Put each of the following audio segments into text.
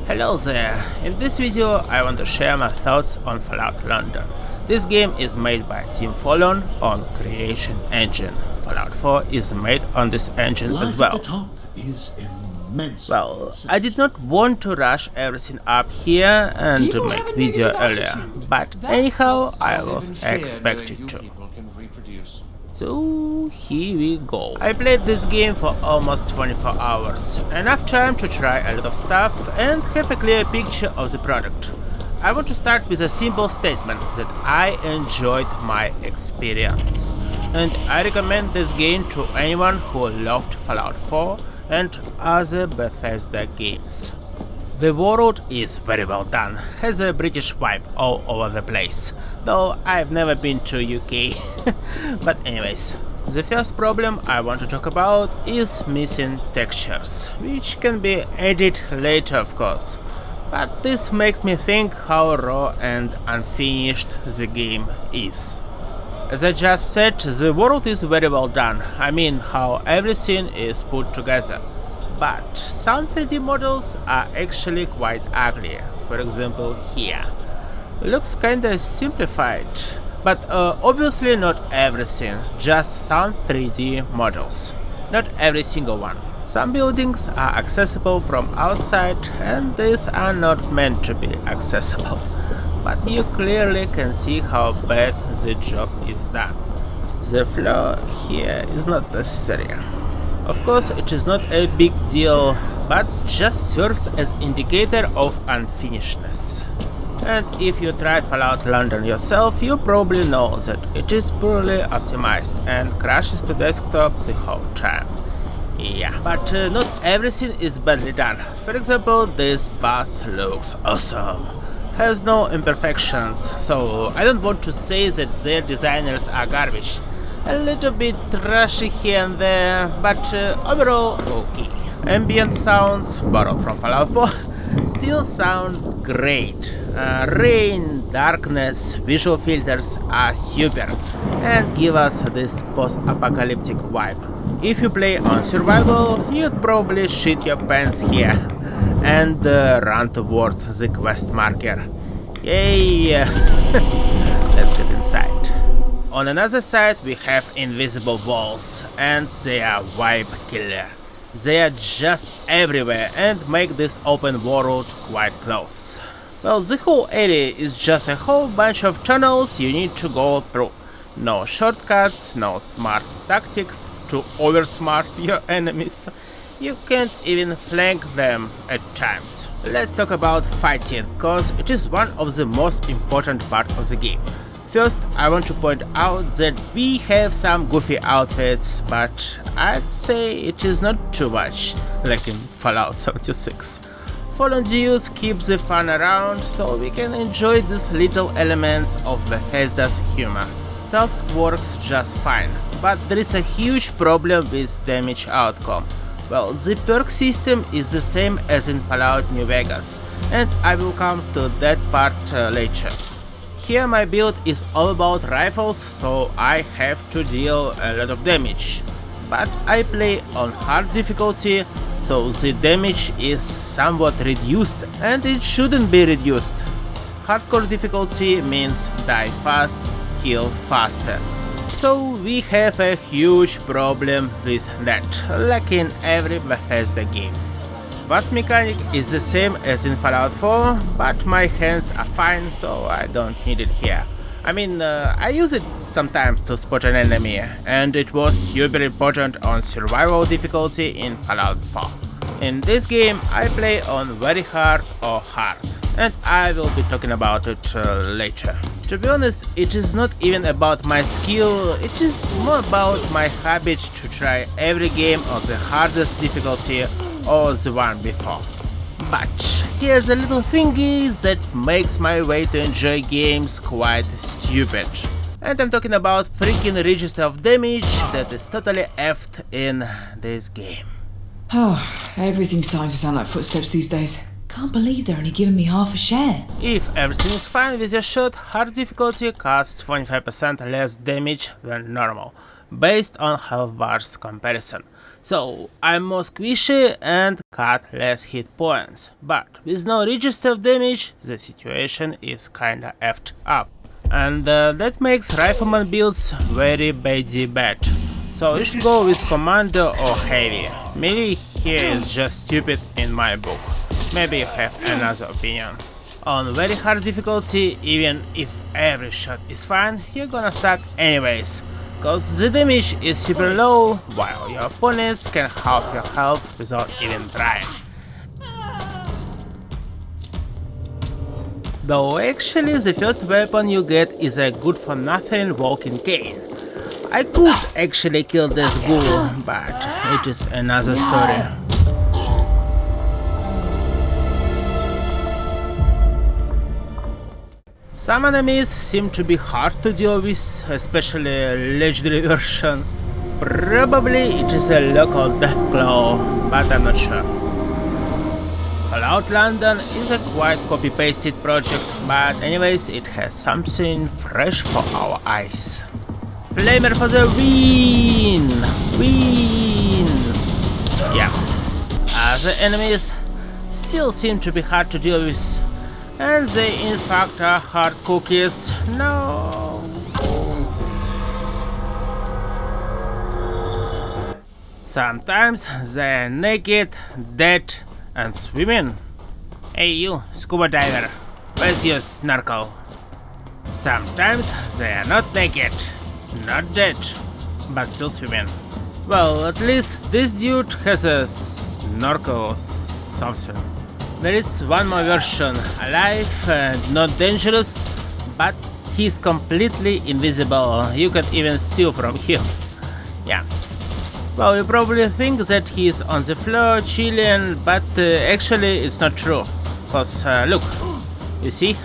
Hello there! In this video I want to share my thoughts on Fallout London. This game is made by Team Folon on Creation Engine. Fallout 4 is made on this engine as well. At the top is immense. Well, I did not want to rush everything up here and to make video earlier, but anyhow I was expected to. So here we go. I played this game for almost 24 hours, enough time to try a lot of stuff and have a clear picture of the product. I want to start with a simple statement that I enjoyed my experience, and I recommend this game to anyone who loved Fallout 4 and other Bethesda games. The world is very well done, has a British vibe all over the place, though I've never been to UK. But anyways, the first problem I want to talk about is missing textures, which can be added later of course. But this makes me think how raw and unfinished the game is. As I just said, the world is very well done, I mean how everything is put together. But some 3D models are actually quite ugly, for example here. Looks kinda simplified, but obviously not everything, just some 3D models. Not every single one. Some buildings are accessible from outside and these are not meant to be accessible. But you clearly can see how bad the job is done. The floor here is not necessary. Of course, it is not a big deal, but just serves as indicator of unfinishedness. And if you tried Fallout London yourself, you probably know that it is poorly optimized and crashes to desktop the whole time. Yeah, but not everything is badly done. For example, this bus looks awesome. Has no imperfections, so I don't want to say that their designers are garbage. A little bit trashy here and there, but overall okay. Ambient sounds, borrowed from Fallout 4, still sound great. Rain, darkness, visual filters are super and give us this post-apocalyptic vibe. If you play on survival, you'd probably shit your pants here and run towards the quest marker. Yay! Let's get inside. On another side we have invisible walls, and they are vibe killer. They are just everywhere and make this open world quite close. Well, the whole area is just a whole bunch of tunnels you need to go through. No shortcuts, no smart tactics to oversmart your enemies. You can't even flank them at times. Let's talk about fighting, cause it is one of the most important part of the game. First, I want to point out that we have some goofy outfits, but I'd say it is not too much, like in Fallout 76. Fallen dudes keep the fun around, so we can enjoy these little elements of Bethesda's humor. Stealth works just fine, but there is a huge problem with damage outcome. Well, the perk system is the same as in Fallout New Vegas, and I will come to that part later. Here my build is all about rifles, so I have to deal a lot of damage. But I play on hard difficulty, so the damage is somewhat reduced and it shouldn't be reduced. Hardcore difficulty means die fast, kill faster. So we have a huge problem with that, like in every Bethesda game. Fast mechanic is the same as in Fallout 4, but my hands are fine, so I don't need it here. I mean, I use it sometimes to spot an enemy, and it was super important on survival difficulty in Fallout 4. In this game, I play on very hard or hard, and I will be talking about it later. To be honest, it is not even about my skill, it is more about my habit to try every game on the hardest difficulty or the one before. But here's a little thingy that makes my way to enjoy games quite stupid. And I'm talking about freaking register of damage that is totally effed in this game. Oh, everything's starting to sound like footsteps these days. Can't believe they're only giving me half a share. If everything is fine with your shot, hard difficulty costs 25% less damage than normal, based on health bars comparison. So I'm more squishy and cut less hit points, but with no register of damage the situation is kinda effed up. And that makes rifleman builds very bad. So you should go with commando or heavy. Melee here is just stupid in my book. Maybe you have another opinion. On very hard difficulty, even if every shot is fine, you're gonna suck anyways, cause the damage is super low, while your opponents can half your health without even trying. Though actually the first weapon you get is a good for nothing walking cane. I could actually kill this ghoul, but it is another story. Some enemies seem to be hard to deal with, especially a legendary version. Probably it is a local Deathclaw, but I'm not sure. Fallout London is a quite copy-pasted project, but anyways it has something fresh for our eyes. Flamer for the win! Win! Yeah. Other enemies still seem to be hard to deal with. And they in fact are hard cookies. No. Sometimes they're naked, dead, and swimming. Hey you, scuba diver, where's your snorkel? Sometimes they are not naked, not dead, but still swimming. Well, at least this dude has a snorkel or something. There is one more version, alive and not dangerous, but he's completely invisible. You can even steal from him. Yeah. Well, you probably think that he's on the floor chilling, but actually it's not true. Cause look, you see?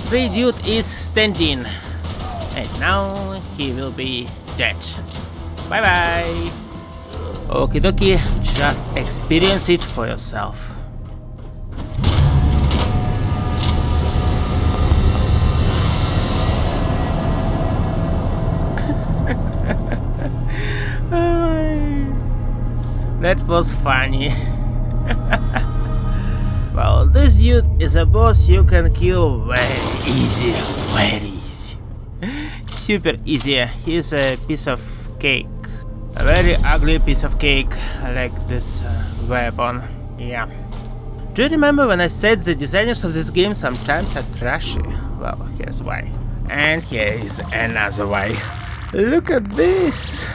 The dude is standing. And now he will be dead. Bye bye. Okie dokie, just experience it for yourself. That was funny. Well, this dude is a boss you can kill very easy. Super easy. He's a piece of cake. A very ugly piece of cake, like this weapon. Yeah. Do you remember when I said the designers of this game sometimes are trashy? Well, here's why. And here is another why. Look at this!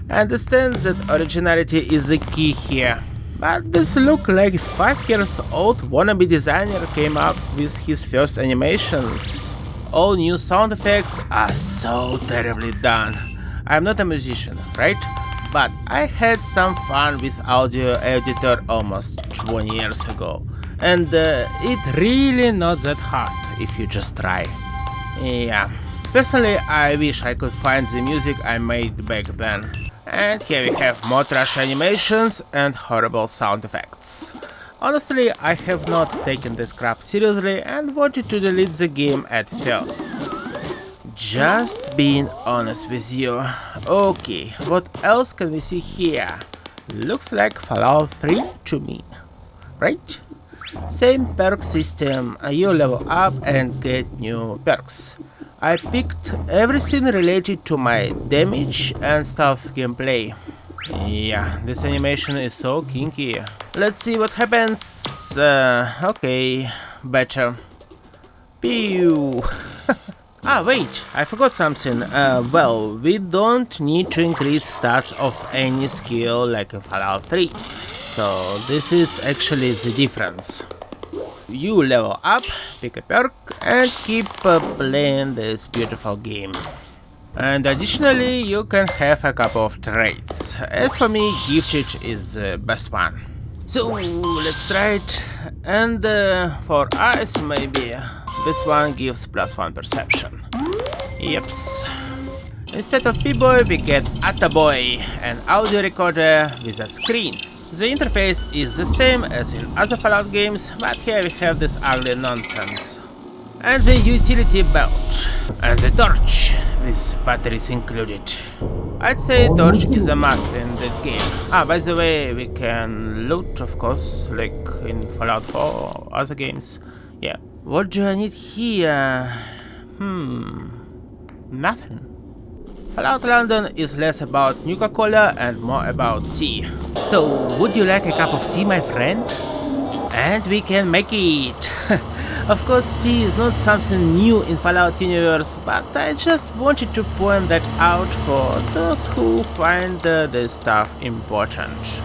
I understand that originality is the key here, but this look like 5 years old wannabe designer came up with his first animations. All new sound effects are so terribly done. I'm not a musician, right? But I had some fun with audio editor almost 20 years ago, and it really not that hard if you just try. Yeah. Personally, I wish I could find the music I made back then. And here we have more trash animations and horrible sound effects. Honestly, I have not taken this crap seriously and wanted to delete the game at first. Just being honest with you. Okay, what else can we see here? Looks like Fallout 3 to me, right? Same perk system, you level up and get new perks. I picked everything related to my damage and stealth gameplay. Yeah, this animation is so kinky. Let's see what happens. Okay, better. Pew! Ah, wait, I forgot something. Well, we don't need to increase stats of any skill like in Fallout 3. So this is actually the difference. You level up, pick a perk, and keep playing this beautiful game. And additionally, you can have a couple of traits. As for me, Gifted is the best one. So let's try it. And for us, maybe this one gives +1 perception. Yeps. Instead of P-Boy, we get Attaboy, an audio recorder with a screen. The interface is the same as in other Fallout games, but here we have this ugly nonsense. And the utility belt, and the torch, with batteries included. I'd say dodge is a must in this game. By the way, we can loot, of course, like in Fallout 4 or other games. Yeah. What do I need here? Nothing. Fallout London is less about Nuka-Cola and more about tea. So, would you like a cup of tea, my friend? And we can make it! Of course, tea is not something new in Fallout universe, but I just wanted to point that out for those who find this stuff important.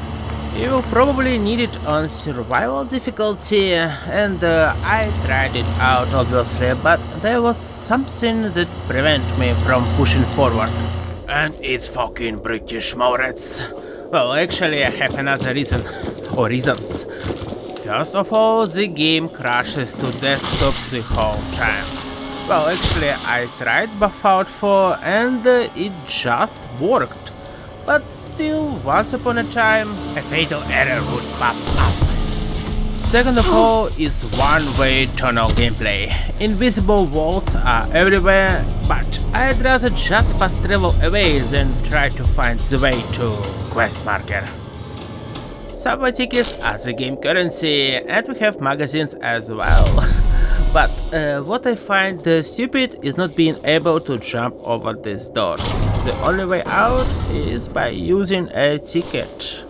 You will probably need it on survival difficulty, and I tried it out obviously, but there was something that prevented me from pushing forward. And it's fucking British Maurits. Well, actually I have another reason, or reasons. First of all, the game crashes to desktop the whole time. Well, actually I tried Fallout 4 and it just worked. But still, once upon a time, a fatal error would pop up. Second of all is one-way tunnel gameplay. Invisible walls are everywhere, but I'd rather just fast travel away than try to find the way to quest marker. Subway tickets are the game currency, and we have magazines as well. But what I find stupid is not being able to jump over these doors. The only way out is by using a ticket.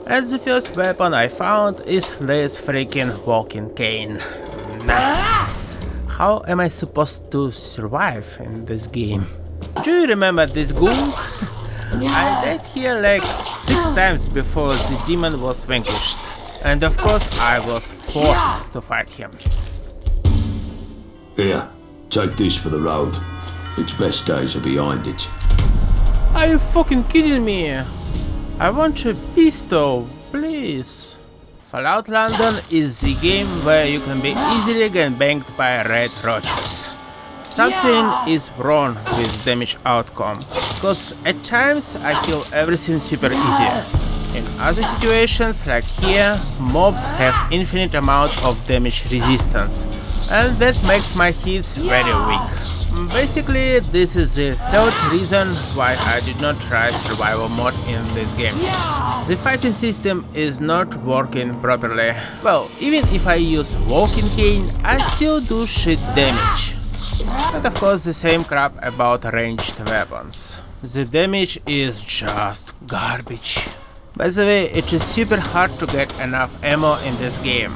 And the first weapon I found is this freaking walking cane. Nah. How am I supposed to survive in this game? Do you remember this ghoul? I died here like 6 times before the demon was vanquished. And of course I was forced to fight him. Here, take this for the road. Its best days are behind it. Are you fucking kidding me? I want a pistol, please. Fallout London is the game where you can be easily gangbanged by red roaches. Something is wrong with damage outcome, cause at times I kill everything super easy. In other situations, like here, mobs have infinite amount of damage resistance, and that makes my hits very weak. Basically, this is the third reason why I did not try survival mode in this game. The fighting system is not working properly. Well, even if I use walking cane, I still do shit damage. And of course the same crap about ranged weapons. The damage is just garbage. By the way, it is super hard to get enough ammo in this game.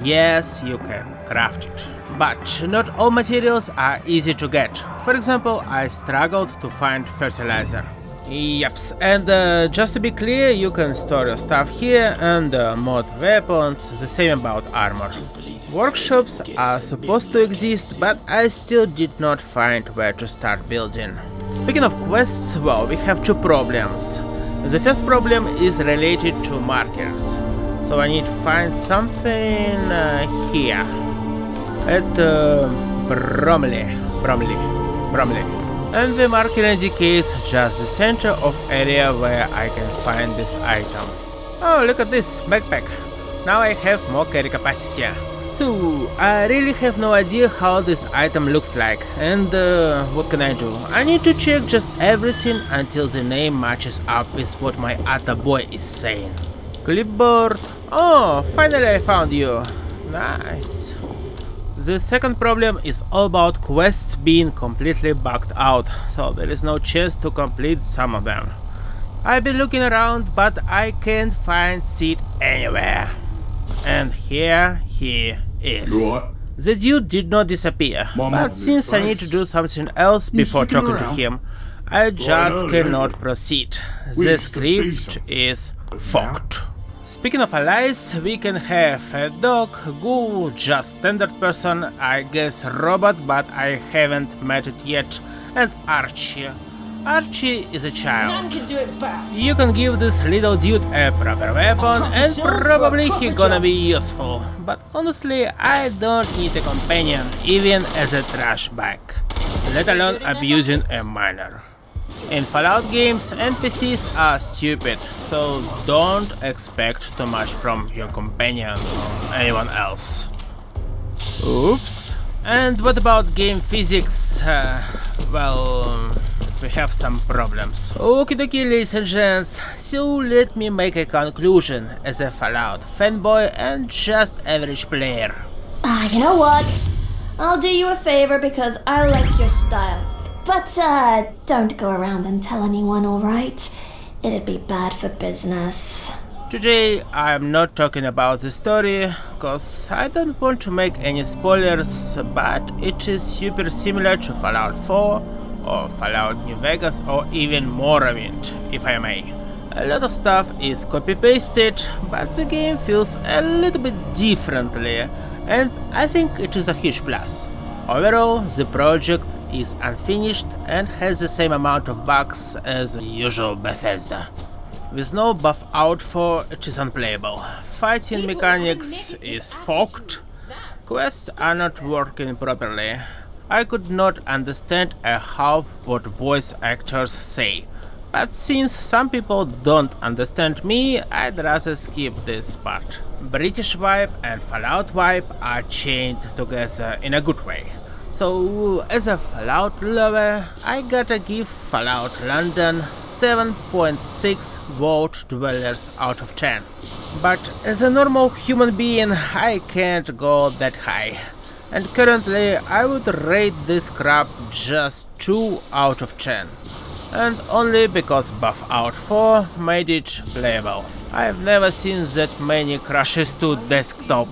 Yes, you can craft it, but not all materials are easy to get. For example, I struggled to find fertilizer. Yups, and just to be clear, you can store your stuff here and mod weapons, the same about armor. Workshops are supposed to exist, but I still did not find where to start building. Speaking of quests, well, we have 2 problems. The first problem is related to markers. So I need to find something here. At Bromley. And the marker indicates just the center of area where I can find this item. Oh, look at this backpack. Now I have more carry capacity. So, I really have no idea how this item looks like, and what can I do? I need to check just everything until the name matches up with what my other boy is saying. Clipboard. Oh, finally I found you. Nice. The second problem is all about quests being completely bugged out, so there is no chance to complete some of them. I've been looking around, but I can't find Sid anywhere. And here he is. You alright? The dude did not disappear, but since I need to do something else before talking to him, I just cannot proceed. The script is fucked. Speaking of allies, we can have a dog, ghoul, just standard person, I guess robot, but I haven't met it yet, and Archie. Archie is a child. None can do it back. You can give this little dude a proper weapon and probably he gonna be useful. But honestly, I don't need a companion, even as a trash bag, let alone abusing a minor. In Fallout games, NPCs are stupid, so don't expect too much from your companion or anyone else. Oops. And what about game physics? Well, we have some problems. Okie dokie, ladies and gents, so let me make a conclusion as a Fallout fanboy and just average player. You know what? I'll do you a favor because I like your style. But, don't go around and tell anyone, alright? It'd be bad for business. Today I'm not talking about the story, cause I don't want to make any spoilers, but it is super similar to Fallout 4 or Fallout New Vegas or even Morrowind, if I may. A lot of stuff is copy-pasted, but the game feels a little bit differently, and I think it is a huge plus. Overall, the project is unfinished and has the same amount of bugs as usual Bethesda. With no buff out for, it is unplayable. Fighting mechanics is fogged. Quests are not working properly. I could not understand a half what voice actors say. But since some people don't understand me, I'd rather skip this part. British vibe and Fallout vibe are chained together in a good way. So, as a Fallout lover, I gotta give Fallout London 7.6 Vault Dwellers out of 10. But as a normal human being, I can't go that high. And currently, I would rate this crap just 2 out of 10. And only because Buff Out 4 made it playable. I've never seen that many crashes to desktop.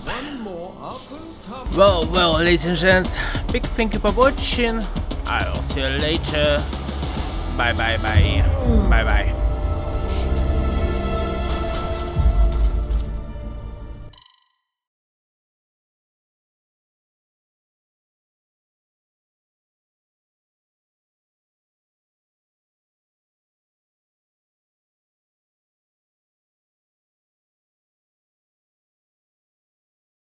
Well, ladies and gents, big thank you for watching. I will see you later. Bye.